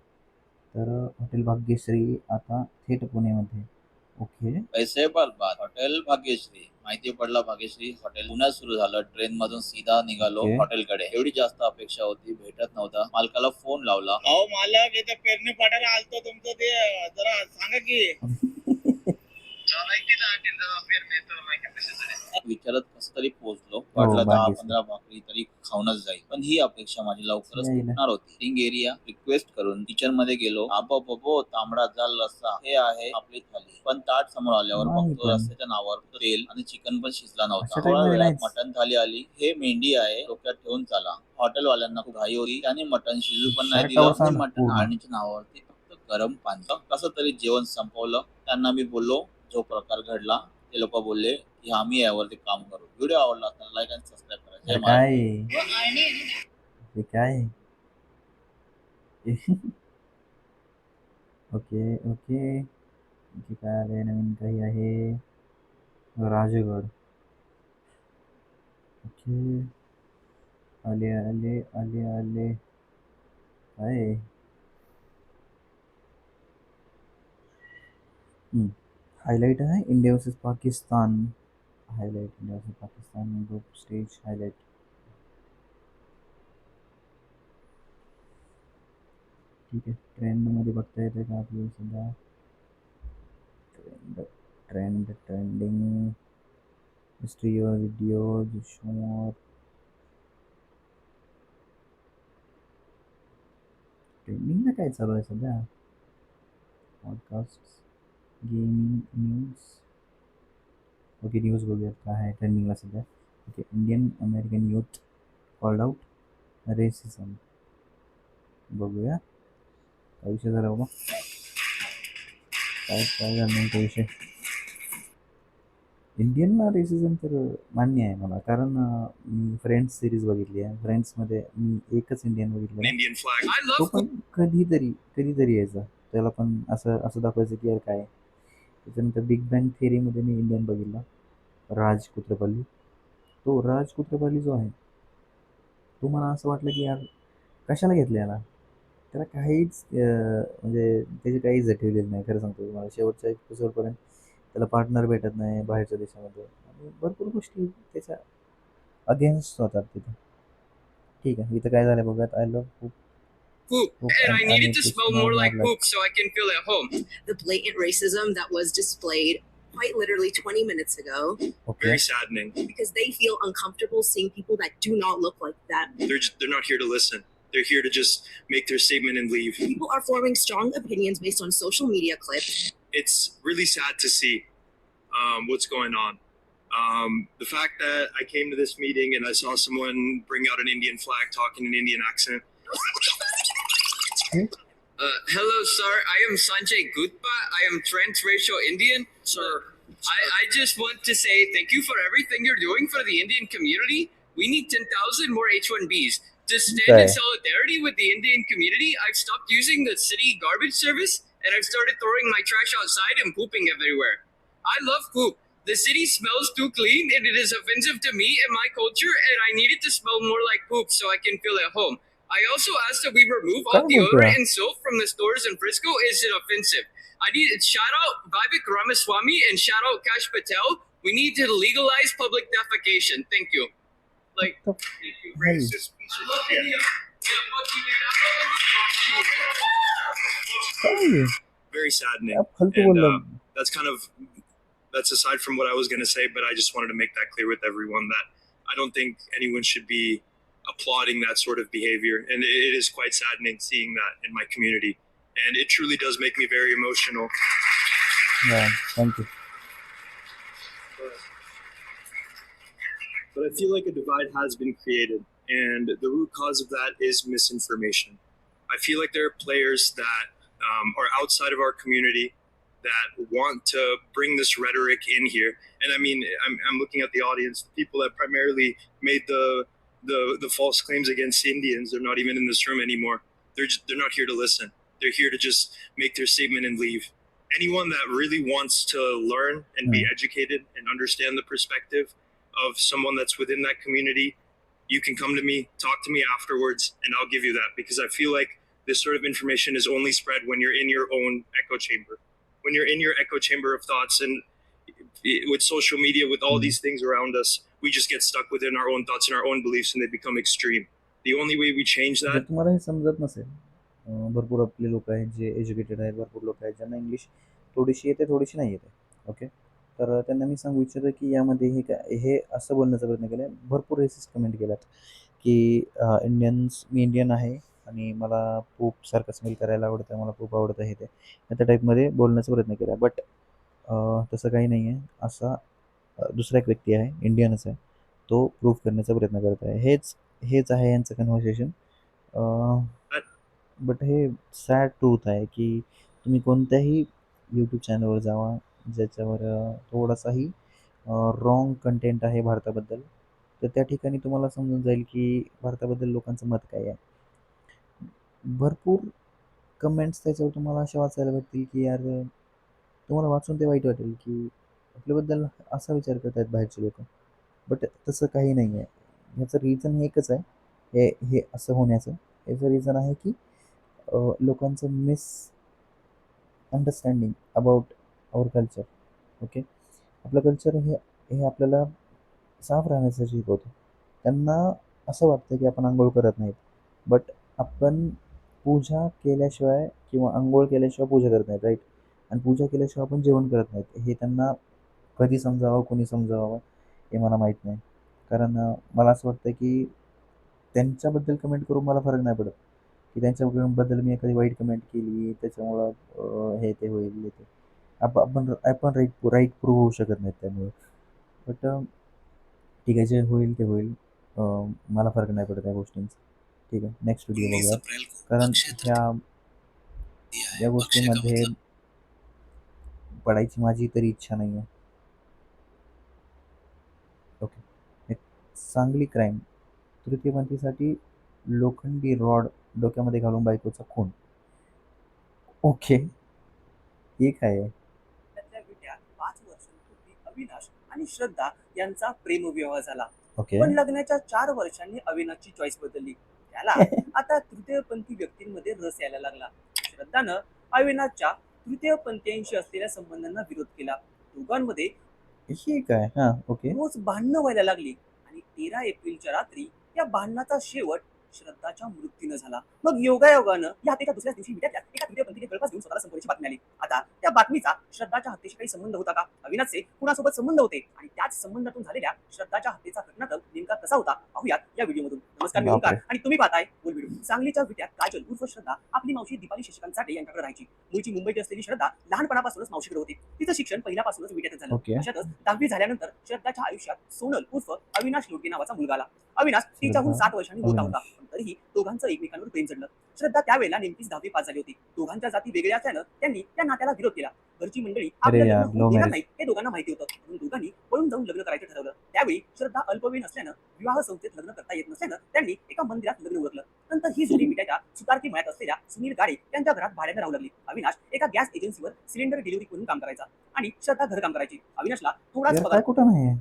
तर हॉटेल भाग्यश्री आता थेट पुण्यामध्ये. ओके, पैसे बरबाद. हॉटेल भाग्यश्री माहिती पडला. भाग्यश्री हॉटेल पुण्यात सुरू झालं. ट्रेन मधून सीधा निघालो Okay. हॉटेलकडे. एवढी जास्त अपेक्षा होती, भेटत नव्हता. मालकाला फोन लावला. अहो मालक, इथे पेरणी पाडायला आलतो, तुमचं ते जरा सांगा की. विचारत कस तरी पोहोचलो. वाटलं 10-15 भाग्यश्री. भाकरी तरी खाऊनच जाईल, पण ही अपेक्षा माझी लवकरच यायला. तुटणार होती. रिंग एरिया रिक्वेस्ट करून किचन मध्ये गेलो. आबो तांबडा जाल रस्सा, हे आहे आपली थाली. पण ताट समोर आल्यावर नाही बघतो पण. रस्त्याच्या नावावर तेल आणि चिकन पण शिजला अशा नव्हता. टाईपमध्ये थोड्या वेळात नाहीच. मटन थाली आली. हे मेंढी आहे, डोक्यात ठेवून चला. हॉटेलवाल्यांना खूप घाई होती. त्याने मटन शिजू पण नाही शर्टावर दिलं आणि सांग मटन पूर्ण. आणण्याच्या नावावरती फक्त गरम पाणी. कसं तरी जेवण संपवलं. त्यांना मी बोललो जो प्रकार घडला. ते लोक बोलले की आम्ही यावरती काम करू. व्हिडिओ आवडला असताना लाईक आणि सबस्क्राईब करा. जय अरे महाराष्ट्र. काय हे काय ओके ओके. इथे काय आलंय नवीन काही आहे. राजगड. ओके. आले आले आले आले. काय आहे? हायलाइट आहे India versus Pakistan. Highlight India versus Pakistan group stage highlight. ठीक आहे. ट्रेंडमध्ये बघता येते का आपल्याला सध्या? ट्रेंडिंग हिस्ट्री युअर व्हिडिओज शोर. ट्रेंडिंगला काय चालू आहे सध्या? Podcast, gaming, news. Okay news बघूयात काय आहे ट्रेंडिंगला सध्या. Okay Indian American youth called out racism. बघूया काय विषय झाला बाबा. काय झालं नेमका विषय. इंडियन रेसिझम तर मान्य आहे मला, कारण मी फ्रेंड्स सिरीज बघितली आहे. फ्रेंड्समध्ये मी एकच इंडियन बघितलं, Indian flag. I तो love पण कधीतरी यायचा. त्याला पण असं असं दाखवायचं की यार काय. त्याच्यानंतर बिग बँग थिअरीमध्ये मी इंडियन बघितला, राज कुत्रपल्ली. तो राज कुत्रपल्ली जो आहे तो मला असं वाटलं की यार कशाला घेतलं याला. त्याला काहीच म्हणजे त्याची काही जटिलेलं नाही खरं सांगतो तुम्हाला. शेवटच्या एपिसोडपर्यंत त्याला पार्टनर भेटत नाही बाहेरच्या देशामध्ये, आणि भरपूर गोष्टी त्याच्या अगेन्स्ट होतात तिथे. ठीक आहे. इथं काय झालं बघत. आय लव्ह खूप poop, and I needed to smell more like poop so I can feel at home. The blatant racism that was displayed quite literally 20 minutes ago okay. Very saddening. because they feel uncomfortable seeing people that do not look like them. They're not here to listen. They're here to just make their statement and leave. People are forming strong opinions based on social media clips. It's really sad to see what's going on. The fact that I came to this meeting and I saw someone bring out an Indian flag, talk in an Indian accent. Hello, sir. I am Sanjay Gutpa. I am transracial Indian. Sir, I just want to say thank you for everything you're doing for the Indian community. We need 10,000 more H-1Bs. To stand Okay. in solidarity with the Indian community, I've stopped using the city garbage service and I've started throwing my trash outside and pooping everywhere. I love poop. The city smells too clean and it is offensive to me and my culture, and I need it to smell more like poop so I can feel at home. I also asked that we remove all Come on, deodorant bro. and soap from the stores in Frisco. Is it offensive? I need shout out Vivek Ramaswamy and shout out Kash Patel. We need to legalize public defecation. Thank you. Like, thank you. racist piece I of love shit. India. Yeah, fuck you, dude. काय Very saddening. काय फालतू And बोलला. that's aside from what I was going to say, but I just wanted to make that clear with everyone that I don't think anyone should be applauding that sort of behavior, and it is quite saddening seeing that in my community, and it truly does make me very emotional. Thank you. But I feel like a divide has been created, and the root cause of that is misinformation. I feel like there are players that are outside of our community that want to bring this rhetoric in here. And I mean, I'm looking at the audience, the people that primarily made the false claims against Indians. They're not even in this room anymore. They're not here to listen. They're here to just make their statement and leave. Anyone that really wants to learn and be educated and understand the perspective of someone that's within that community, you can come to me, talk to me afterwards, and I'll give you that, because I feel like this sort of information is only spread when you're in your own echo chamber. When you're in your echo chamber of thoughts, and with social media, with all these things around us, we just get stuck within our own thoughts and our own beliefs, and they become extreme. The only way we change जर that तुम्हाला हे समजत नसेल, भरपूर आपले लोक आहेत जे एज्युकेटेड आहेत, भरपूर लोक आहेत ज्यांना इंग्लिश थोडीशी येते थोडीशी नाही येते. ओके. तर त्यांना मी सांगू इच्छितो की यामध्ये हे असं बोलण्याचा प्रयत्न केला आहे. भरपूर रेसिस्ट कमेंट केल्यात की मी इंडियन आहे आणि मला पोपसारखं स्मेल करायला आवडतं, मला पोप आवडतं, हे ते त्या टाईपमध्ये बोलण्याचा प्रयत्न केला. बट तसं काही नाही आहे. असा दुसरा एक व्यक्ती आहे, इंडियनच आहे, तो प्रूव्ह करण्याचा प्रयत्न करत आहे. हेच आहे यांचं कन्व्हर्सेशन. बट हे सॅड ट्रूथ आहे की तुम्ही कोणत्याही यूट्यूब चॅनलवर जावा ज्याच्यावर थोडासाही रॉंग कंटेंट आहे भारताबद्दल, तर त्या ठिकाणी तुम्हाला समजून जाईल की भारताबद्दल लोकांचं मत काय आहे. भरपूर कमेंट्स त्याच्यावर तुम्हाला अशा वाचायला भेटतील की यार तुम्हाला वाचून ते वाईट वाटेल की आपल्याबद्दल असा विचार करत आहेत बाहेरचे लोक. बट तसं काही नाही आहे. ह्याचं रिझन एकच आहे. हे हे असं होण्याचं याचं रिझन आहे की लोकांचं understanding about our culture. Okay. आपलं कल्चर हे हे आपल्याला साफ राहण्याचं शिकवतं. त्यांना असं वाटतं की आपण अंघोळ करत नाहीत. बट आपण पूजा केल्याशिवाय किंवा अंघोळ केल्याशिवाय पूजा करत नाहीत, राईट? आणि पूजा केल्याशिवाय आपण जेवण करत नाहीत. हे त्यांना कधी समजावं, कोणी समजावावं हे मला माहीत नाही. कारण मला असं वाटतं की त्यांच्याबद्दल कमेंट करून मला फरक नाही पडत की त्यांच्याबद्दल मी एखादी वाईट कमेंट केली त्याच्यामुळं हे ते होईल हे ते. आपण आपण राईट प्रूव्ह होऊ शकत नाहीत त्यामुळे. बट ठीक आहे, जे होईल ते होईल. मला फरक नाही पडत या गोष्टींचा. ठीक आहे, नेक्स्ट व्हिडिओ 19 बघूयात. अप्रैल को कारण अक्षय ह्या तृतीया है। या अक्षय का गोष्टींमध्ये मतलब पडायची माझी तरी इच्छा नाही आहे. ओके. एक सांगली क्राईम. तृतीयपंथीसाठी लोखंडी रॉड डोक्यामध्ये घालून बायकोचा खून. ओके. हे काय आहे? त्यातल्या विट्यात 5 वर्षांपूर्वी अविनाश आणि श्रद्धा यांचा प्रेमविवाह झाला. ओके. पण लग्नाच्या 4 वर्षांनी अविनाशची चॉईस बदलली. त्याला आता तृतीयपंथी व्यक्तींमध्ये रस यायला लागला. श्रद्धानं अविनाशच्या तृतीयपंथीयांशी असलेल्या संबंधांना विरोध केला. दोघांमध्ये हे काय? हां, ओके. रोज भांडणं व्हायला लागली आणि 13 एप्रिलच्या रात्री या भांडणाचा शेवट श्रद्धाच्या मृत्यूनं झाला. मग योगायोगानं या हत्येच्या दुसऱ्याच दिवशी विट्यातल्या एका तृतीयपंथीने गळफास घेऊन स्वतःला संपवल्याची बातमी आली. आता त्या बातमीचा श्रद्धाच्या हत्येशी काही संबंध होता का? अविनाशचे कुणासोबत संबंध होते आणि त्याच संबंधातून झालेल्या श्रद्धाच्या हत्येचा घटनाक्रम नेमका कसा होता पाहूयात या व्हिडिओमधून. नमस्कार, मी ओंकार आणि तुम्ही पाहताय बोल व्हिडिओ. सांगलीच्या विट्यात काजल उर्फ श्रद्धा आपली मावशी दीपाली शशिकांत साठे यांच्याकडे राहायची. मूळची मुंबईत असलेली श्रद्धा लहानपणापासूनच मावशीकडे होती. तिचं शिक्षण पहिल्यापासूनच विट्यातच झालं. ओके. अशातच 10वी झाल्यानंतर श्रद्धाच्या आयुष्यात सोनल उर्फ अविनाश लोटके नावाचा मुलगा आला. अविनाश तिच्याहून 7 वर्षांनी मोठा होता, पण तरीही दोघांचं एकमेकांवर प्रेम जडलं. श्रद्धा त्यावेळेला नेमकीच 10वी पास झाली होती. दोघांच्या जाती वेगळ्या असल्यानं त्यांनी त्या नात्याला विरोध केला. घरची मंडळी आपलं यार, लग्न love होऊ देणार marriage. नाहीत हे दोघांना माहिती होतं, म्हणून दोघांनी पळून जाऊन लग्न करायचं ठरवलं. त्यावेळी श्रद्धा अल्पवयीन असल्यानं विवाह संस्थेत लग्न करता येत नसल्यानं त्यांनी एका मंदिरात लग्न उरकलं. नंतर ही जोडी विट्याच्या सुतारती मळ्यात असलेल्या सुनील गाडे यांच्या घरात भाड्यानं राहू लागली. अविनाश एका गॅस एजन्सीवर सिलेंडर डिलिव्हरी करून काम करायचा आणि श्रद्धा घरकाम करायची. अविनाशला थोडाच यार, पगार काय कुठं नाही आहे?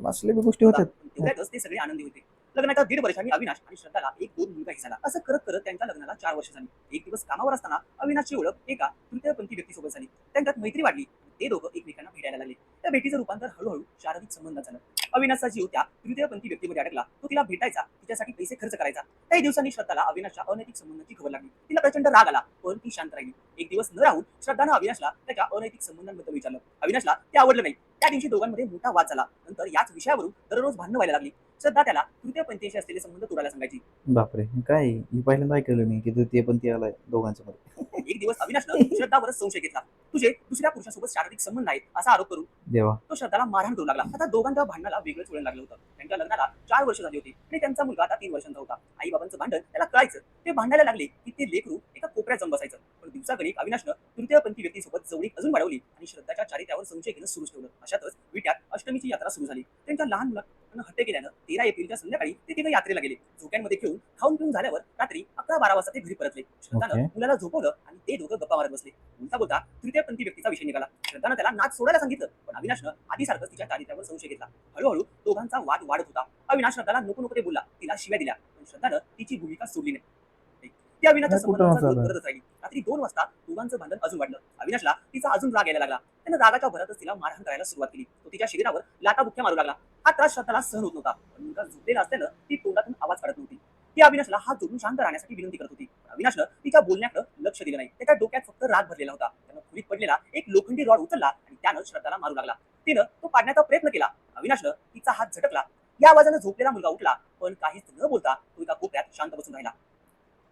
असल्या बी गोष्टी होता, होतात. पण तेवढ्यातच ते सगळे आनंदी होते. लग्नाच्या 1.5 वर्षांनी अविनाश आणि श्रद्धाला 1-2 मुलगाही झाला. असं करत करत त्यांच्या लग्नाला 4 वर्ष झाली. एक दिवस कामावर असताना अविनाशची ओळख एका तृतीयपंथी व्यक्तीसोबत झाली. त्यांच्यात मैत्री वाढली. ते दोघं एकमेकांना भेटायला लागले. त्या भेटीचं रूपांतर हळूहळू शारीरिक संबंधात झालं. अविनाशचा जीव त्या तृतीयपंथी व्यक्तीमध्ये अडकला. तो तिला भेटायचा, तिच्यासाठी पैसे खर्च करायचा. काही दिवसांनी श्रद्धाला अविनाशच्या अनैतिक संबंधांची खबर लागली. तिला प्रचंड राग आला, पण ती शांत राहिली. एक दिवस न राहून श्रद्धानं अविनाशला त्याच्या अनैतिक संबंधांबद्दल विचारलं. अविनाशला ते आवडलं नाही. त्या दिवशी दोघांमध्ये मोठा वाद झाला. नंतर याच विषयावरून दररोज भांडणं व्हायला लागली. श्रद्धा त्याला तृतीयपंथीशी असलेले संबंध तोडायला सांगायची. बापरे! काय आहे? मी पहिल्यांदा ऐकलं मी की तृतीयपंथी आलाय दोघांच्या मध्ये. एक दिवस अविनाशनं श्रद्धावरच संशय घेतला. तुझे दुसऱ्या पुरुषासोबत शारीरिक संबंध आहेत असा आरोप करून देवा. तो श्रद्धाला मारहाण करू लागला. आता दोघांच्या भांडणाला वेगळंच वळण लागलं होतं. त्यांच्या लग्नाला 4 वर्ष झाली होती आणि त्यांचा मुलगा आता 3 वर्षांचा होता. आई बाबांचं भांडण त्याला कळायचं. ते भांडायला लागले की ते लेकरू एका कोपऱ्यात जाऊन बसायचं. पण दिवसागणिक अविनाशनं तृतीयपंथी व्यक्तीसोबत जवळीक अजून वाढवली आणि श्रद्धाच्या चारित्र्यावर संशय घेणं सुरू ठेवलं. अशातच विट्यात अष्टमीची यात्रा सुरू झाली. त्यांच्या लहान मुलानं हट्टे केल्यानं 13 एप्रिलच्या संध्याकाळी ते तिघं यात्रेला गेले. झोक्यांमध्ये खेळून खाऊन पिऊन झाल्यावर रात्री 11-12 वाजता ते घरी परतले. श्रद्धानं ओके. मुलाला झोपवलं आणि ते दोघं गप्पा मारत बसले. बोलता बोलता तृतीयपंथी व्यक्तीचा विषय निघाला. श्रद्धानं त्याला नाच सोडायला सांगितलं, पण अविनाशनं आधीसारखंच तिच्या चारित्र्यावर संशय घेतला. हळूहळू दोघांचा वाद वाढत होता. अविनाश श्रद्धाला नको नको ते बोलला, तिला शिव्या दिल्या, पण श्रद्धानं तिची भूमिका सोडली नाही. ती अविनाशच्या काय कुठं संबंधाचा वाचायला? विरोध करतच राहिली. रात्री 2 वाजता दोघांचं भांडण अजून वाढलं. अविनाशला तिचा अजून राग यायला लागला. त्यानं रागाच्या भरातच तिला मारहाण करायला सुरुवात केली. तो तिच्या शरीरावर लाथाबुक्क्या मारू लागला. हा त्रास श्रद्धाला सहन होत नव्हता, पण मुलगा झोपलेला असल्यानं ती तोंडातून आवाज काढत नव्हती. ती अविनाशला हात जोडून शांत राहण्यासाठी विनंती करत होती. पण अविनाशनं तिच्या बोलण्याकडे लक्ष दिलं नाही. त्याच्या डोक्यात फक्त राग भरलेला होता. त्यानं खोलीत पडलेला एक लोखंडी रॉड उचलला आणि त्यानं श्रद्धाला मारू लागला. तिनं तो पाडण्याचा प्रयत्न केला. अविनाशनं तिचा हात झटकला. या आवाजानं झोपलेला मुलगा उठला, पण काहीच न बोलता तो एका कोपऱ्यात शांत बसून राहिला.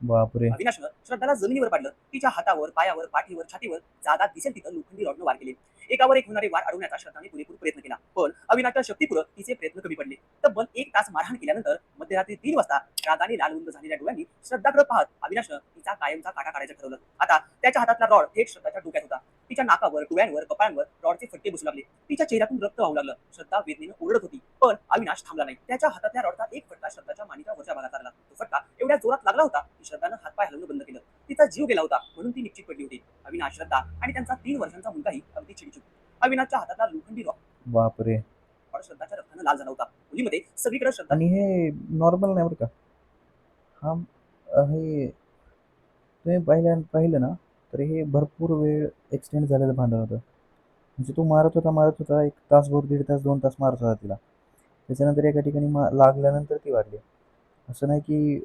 बापरे! अविनाशनं श्रद्धाला जमिनीवर पाडलं. तिच्या हातावर, पायावर, पाठीवर, छातीवर जागा दिसेल तिथं लोखंडी रॉडनं वार केले. एकावर एक होणारे वार अडवण्याचा श्रद्धाने पुरेपूर प्रयत्न केला, पण अविनाशच्या शक्तीपुरं तिचे प्रयत्न कमी पडले. तब्बल 1 तास मारहाण केल्यानंतर मध्यरात्री 3 वाजता रागाने लालबुंद झालेल्या डोळ्यांनी श्रद्धाकडे पाहत अविनाशनं तिचा कायमचा काटा काढायचं ठरवलं. आता त्याच्या हातातला रॉड थेट श्रद्धाच्या डोक्यात होता. तिच्या नाकावर, डोळ्यांवर, कपाळांवर रॉडचे फटके बसू लागले. तिच्या चेहऱ्यातून रक्त वाहू लागलं. श्रद्धा वेदनेनं ओरडत होती, पण अविनाश थांबला नाही. त्याच्या हातातल्या रॉडचा एक फटका श्रद्धाच्या मानेच्या वरच्या भागात लागला. तो फटका एवढ्या जोरात लागला होता की श्रद्धानं हातपाय हलवणं बंद केलं. तिचा जीव गेला होता म्हणून ती निश्चित पडली होती. अविनाश, श्रद्धा आणि त्यांचा 3 वर्षांचा मुलगाही अगदी चिडीचूप. अविनाशच्या हातातला लोखंडी बापरे! रॉड श्रद्धाच्या रक्तानं लाल झाला होता. मुलीमध्ये सगळीकडे श्रद्धा आणि हे नॉर्मल नाही बरं का. हा हे तुम्ही पाहिलं ना, तर हे भरपूर वेळ एक्सटेंड झालेलं भांडण होतं. म्हणजे तो मारत होता 1 तासभर, 1.5 तास, 2 तास मारत होता तिला. त्याच्यानंतर एका ठिकाणी लागल्यानंतर ती वारली. असं नाही की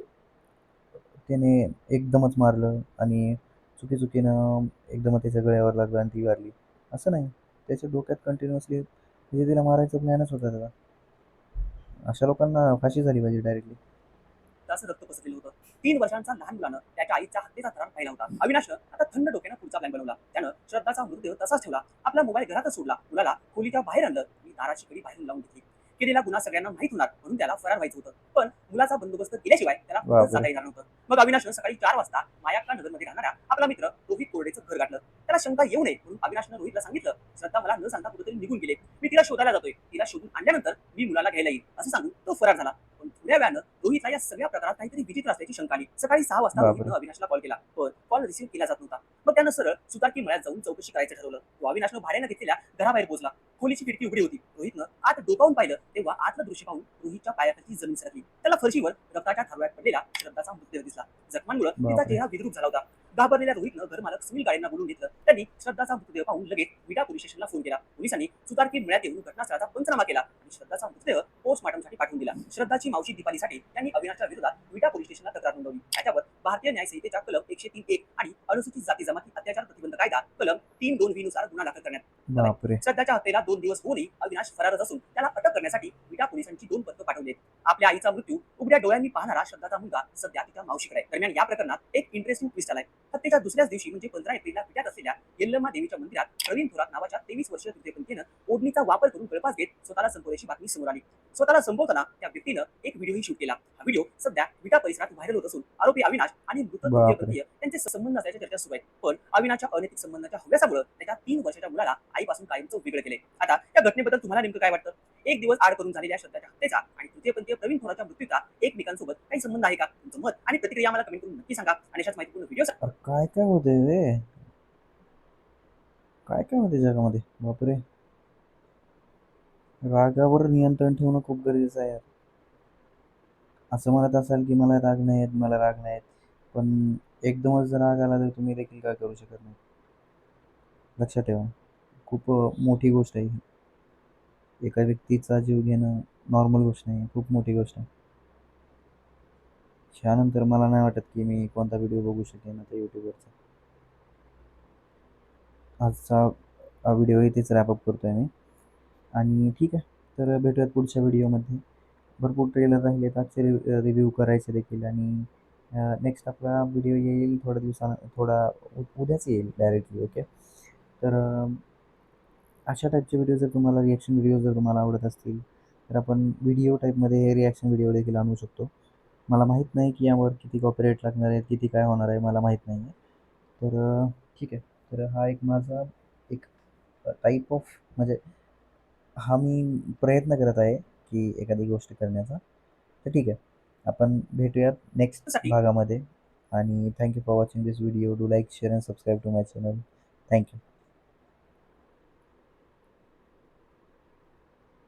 त्याने एकदमच मारलं आणि चुकीनं एकदमच त्याच्या गळ्यावर लागलं आणि ती वारली. असं नाही. त्याच्या डोक्यात कंटिन्युअसली म्हणजे तिला मारायचा प्लॅनच होता त्याचा. अशा लोकांना फाशी झाली पाहिजे डायरेक्टली. असं रक्त पसरलेलं होतं. 3 वर्षांचा लहान मुलानं त्याच्या आईच्या हत्येचा थरार पाहिला होता. अविनाशनं आता थंड डोक्यानं पुढचा प्लॅन बनवला. त्यानं श्रद्धाचा मृतदेह तसाच ठेवला. आपला मोबाईल घरातच सोडला. मुलाला खोलीच्या बाहेर आणलं आणि दाराची कडी बाहेरून लावून घेतली. केलेला गुन्हा सगळ्यांना माहीत होणार म्हणून त्याला फरार व्हायचं होतं. पण मुलाचा बंदोबस्त केल्याशिवाय त्याला कुठंच बापरे! जाता येणार नव्हतं. मग अविनाशनं सकाळी 4 वाजता मायाक्का नगरमध्ये राहणाऱ्या आपला मित्र रोहित कोरडेचं घर गाठलं. त्याला शंका येऊ नये म्हणून अविनाशनं रोहितला सांगितलं, श्रद्धा मला न सांगता कुठेतरी निघून गेले. मी तिला शोधायला जातोय. तिला शोधून आणल्यानंतर मी मुलाला घ्यायला येईल असं सांगून तो फरार झाला. पण थोड्या वेळानं रोहितला या सगळ्या प्रकारात काहीतरी विचित्र असल्याची शंका आली. सकाळी 6 वाजता बापरे! रोहितनं अविनाशला कॉल केला, पण कॉल रिसीव्ह केला जात नव्हता. मग त्यानं सरळ सुतारकी मळ्यात जाऊन चौकशी करायचं ठरवलं. तो अविनाशनं भाड्यानं घेतलेल्या घराबाहेर पोहोचला. खोलीची खिडकी उघडी होती. रोहितनं आत डोकावून पाहिलं तेव्हा आतलं दृश्य पाहून रोहितच्या पायाखालची जमीन सरकली. त्याला फरशीवर रक्ताच्या थारोळ्यात पडलेला श्रद्धाचा मृतदेह दिसला. जखमांमुळे तिचा बापरे! चेहरा विद्रूप झाला होता. घाबरलेल्या रोहितनं घरमालक सुनील गाडेंना बोलून घेतलं. त्यांनी श्रद्धाचा मृतदेह पाहून लगेच विटा पोलीस स्टेशनला फोन केला. पोलिसांनी सुतारकी मळ्यात येऊन घटनास्थळाचा पंचनामा केला आणि श्रद्धाचा मृतदेह पोस्टमॉर्टमसाठी पाठवून दिला. श्रद्धाची मावशी दीपालीसाठी त्यांनी अविनाशच्या विरोधात विटा पोलीस स्टेशनला तक्रार नोंदवली. त्याच्यावर भारतीय न्याय संहितेच्या कलम 103(1) आणि अनुसूचित जाती जमाती अत्याचार प्रतिबंध कायदा कलम 3(2)(v) नुसार गुन्हा दाखल करण्यात आला. बापरे! श्रद्धाच्या हत्येला 2 दिवस होऊनही अविनाश फरारच असून त्याला अटक करण्यासाठी विटा पोलिसांची 2 पथकं पाठवली आहेत. आपल्या आईचा मृत्यू उघड्या डोळ्यांनी पाहणारा श्रद्धाचा मुलगा सध्या तिच्या मावशीकडे आहे. दरम्यान या प्रकरणात एक इंटरेस्टिंग ट्विस्ट आलाय. हत्येच्या दुसऱ्याच दिवशी म्हणजे 15 एप्रिलला विट्यात असलेल्या यल्लम्मा देवीच्या मंदिरात प्रवीण थोरात नावाच्या 23 वर्षीय तृतीयपंथीनं ओढणीचा वापर करून गळफास घेत स्वतःला संपवल्याची बातमी समोर आली. स्वतःला संपवताना त्या व्यक्तीनं एक व्हिडिओही शूट केला. हा व्हिडिओ सध्या विटा परिसरात व्हायरल होत असून आरोपी अविनाश आणि मृत तृतीयपंथीय यांचे संबंध असल्याच्या चर्चा सुरू आहेत. पण अविनाशच्या अनैतिक संबंधाच्या हव्यासामुळे त्याच्या 3 वर्षाच्या मुलाला आईपासून कायमचं वेगळं केले. आता या घटनेबद्दल तुम्हाला नेमकं काय वाटतं? एक दिवस आड करून झालेल्या श्रद्धाच्या हत्येचा आणि तृतीयपंथीय प्रवीण थोराच्या मृत्यूचा एकमेकांसोबत काही संबंध आहे का? तुमचं मत आणि प्रतिक्रिया मला कमेंट करून नक्की सांगा आणि अशाच माहितीपूर्ण व्हिडिओ अरे काय होतंय रे? काय होते जगामध्ये? बापरे! रागावर नियंत्रण ठेवणं खूप गरजेचं आहे यार. असं म्हणत असाल की मला राग नाही येत, मला राग नाही येत. पण एकदमच जर राग आला तर तुम्ही देखील काय करू शकत नाही. लक्षात ठेवा. खूप मोठी गोष्ट आहे ही. एका व्यक्तीचा जीव घेणं नॉर्मल गोष्ट नाही, खूप मोठी गोष्ट आहे. त्यानंतर मला नाही वाटत की मी कोणता व्हिडिओ बघू शकेन आता यूट्यूबवरचा. आजचा व्हिडिओ इथेच रॅपअप करतोय मी. आणि ठीक आहे, तर भेटूयात पुढच्या व्हिडिओमध्ये. भरपूर ट्रेलर राहिले आजचे रिव्ह्यू करायचे देखील. आणि नेक्स्ट आपला व्हिडिओ येईल उद्याच येईल डायरेक्टली. ओके, तर अशा टाईपचे व्हिडिओ जर तुम्हाला रिॲक्शन व्हिडिओ जर तुम्हाला आवडत असतील तर आपण व्हिडिओ टाईपमध्ये हे रिॲक्शन व्हिडिओ देखील आणू शकतो. मला माहीत नाही की यावर किती कॉपीराईट लागणार आहेत, किती काय होणार आहे, मला माहीत नाही आहे. तर ठीक आहे, तर हा एक माझा एक टाईप ऑफ म्हणजे हा मी प्रयत्न करत आहे की एखादी गोष्ट करण्याचा. तर ठीक आहे, आपण भेटूयात नेक्स्ट भागामध्ये. आणि thank you for watching this video. Do like, share and subscribe to my channel. Thank you.